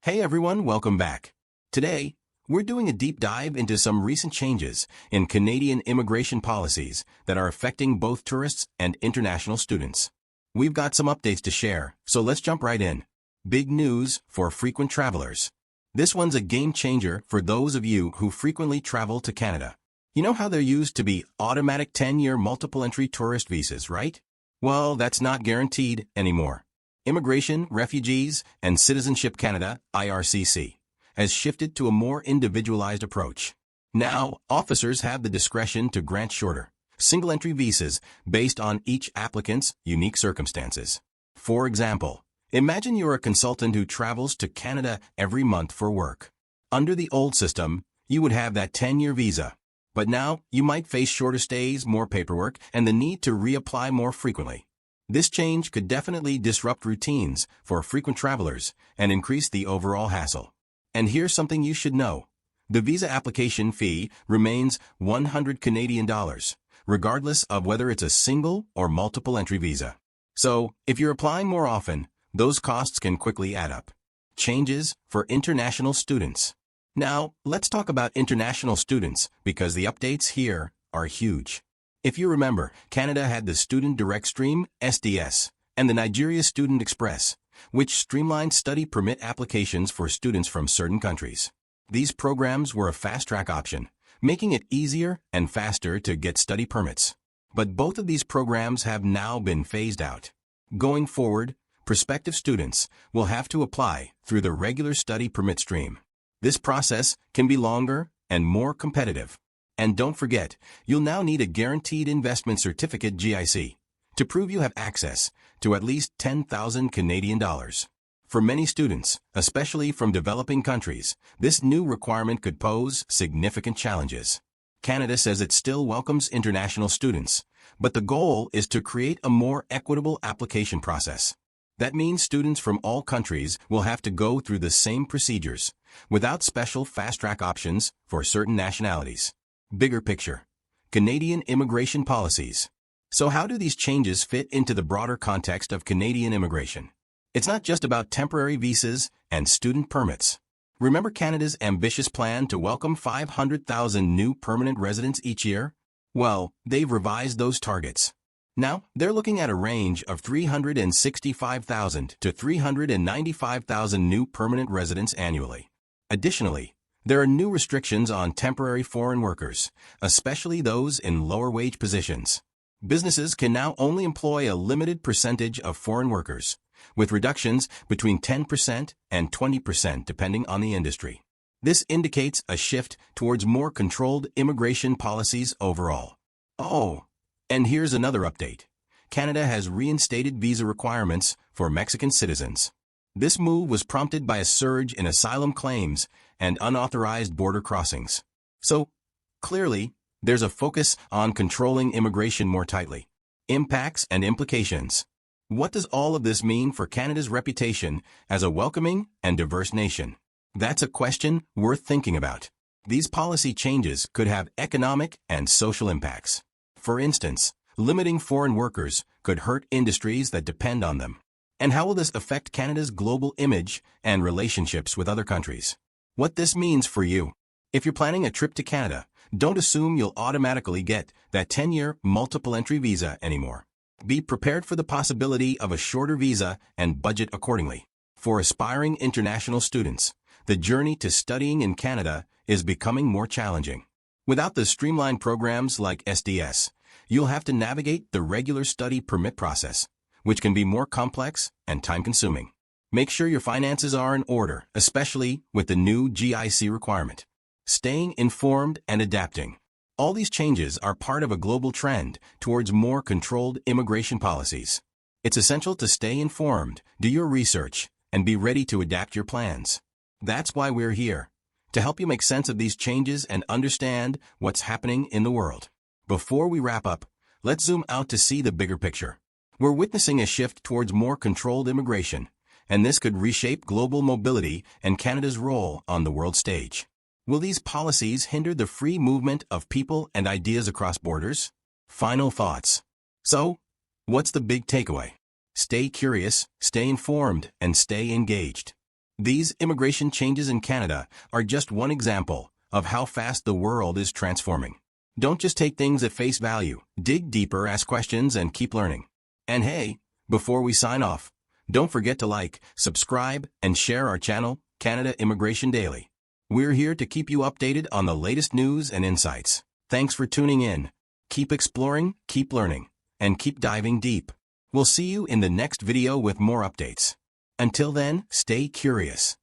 Hey everyone, welcome back. Today, we're doing a deep dive into some recent changes in Canadian immigration policies that are affecting both tourists and international students. We've got some updates to share, so let's jump right in. Big news for frequent travelers. This one's a game changer for those of you who frequently travel to Canada. You know how there used to be automatic 10-year multiple-entry tourist visas, right? Well, that's not guaranteed anymore. Immigration, Refugees, and Citizenship Canada, IRCC, has shifted to a more individualized approach. Now, officers have the discretion to grant shorter, single-entry visas based on each applicant's unique circumstances. For example, imagine you're a consultant who travels to Canada every month for work. Under the old system, you would have that 10-year visa. But now, you might face shorter stays, more paperwork, and the need to reapply more frequently. This change could definitely disrupt routines for frequent travelers and increase the overall hassle. And here's something you should know. The visa application fee remains $100 regardless of whether it's a single or multiple entry visa. So, if you're applying more often, those costs can quickly add up. Changes for international students. Now, let's talk about international students because the updates here are huge. If you remember, Canada had the Student Direct Stream, SDS, and the Nigeria Student Express, which streamlined study permit applications for students from certain countries. These programs were a fast-track option, making it easier and faster to get study permits. But both of these programs have now been phased out. Going forward, prospective students will have to apply through the regular study permit stream. This process can be longer and more competitive. And don't forget, you'll now need a Guaranteed Investment Certificate GIC to prove you have access to at least 10,000 Canadian dollars. For many students, especially from developing countries, this new requirement could pose significant challenges. Canada says it still welcomes international students, but the goal is to create a more equitable application process. That means students from all countries will have to go through the same procedures, without special fast-track options for certain nationalities. Bigger picture. Canadian immigration policies. So how do these changes fit into the broader context of Canadian immigration? It's not just about temporary visas and student permits. Remember Canada's ambitious plan to welcome 500,000 new permanent residents each year? Well, they've revised those targets. Now, they're looking at a range of 365,000 to 395,000 new permanent residents annually. Additionally, there are new restrictions on temporary foreign workers, especially those in lower-wage positions. Businesses can now only employ a limited percentage of foreign workers, with reductions between 10% and 20% depending on the industry. This indicates a shift towards more controlled immigration policies overall. Oh, and here's another update. Canada has reinstated visa requirements for Mexican citizens. This move was prompted by a surge in asylum claims and unauthorized border crossings. So, clearly, there's a focus on controlling immigration more tightly. Impacts and implications. What does all of this mean for Canada's reputation as a welcoming and diverse nation? That's a question worth thinking about. These policy changes could have economic and social impacts. For instance, limiting foreign workers could hurt industries that depend on them. And how will this affect Canada's global image and relationships with other countries? What this means for you. If you're planning a trip to Canada, don't assume you'll automatically get that 10-year multiple-entry visa anymore. Be prepared for the possibility of a shorter visa and budget accordingly. For aspiring international students, the journey to studying in Canada is becoming more challenging. Without the streamlined programs like SDS, you'll have to navigate the regular study permit process, which can be more complex and time-consuming. Make sure your finances are in order, especially with the new GIC requirement. Staying informed and adapting. All these changes are part of a global trend towards more controlled immigration policies. It's essential to stay informed, do your research, and be ready to adapt your plans. That's why we're here, to help you make sense of these changes and understand what's happening in the world. Before we wrap up, let's zoom out to see the bigger picture. We're witnessing a shift towards more controlled immigration, and this could reshape global mobility and Canada's role on the world stage. Will these policies hinder the free movement of people and ideas across borders? Final thoughts. So, what's the big takeaway? Stay curious, stay informed, and stay engaged. These immigration changes in Canada are just one example of how fast the world is transforming. Don't just take things at face value. Dig deeper, ask questions, and keep learning. And hey, before we sign off, don't forget to like, subscribe, and share our channel, Canada Immigration Daily. We're here to keep you updated on the latest news and insights. Thanks for tuning in. Keep exploring, keep learning, and keep diving deep. We'll see you in the next video with more updates. Until then, stay curious.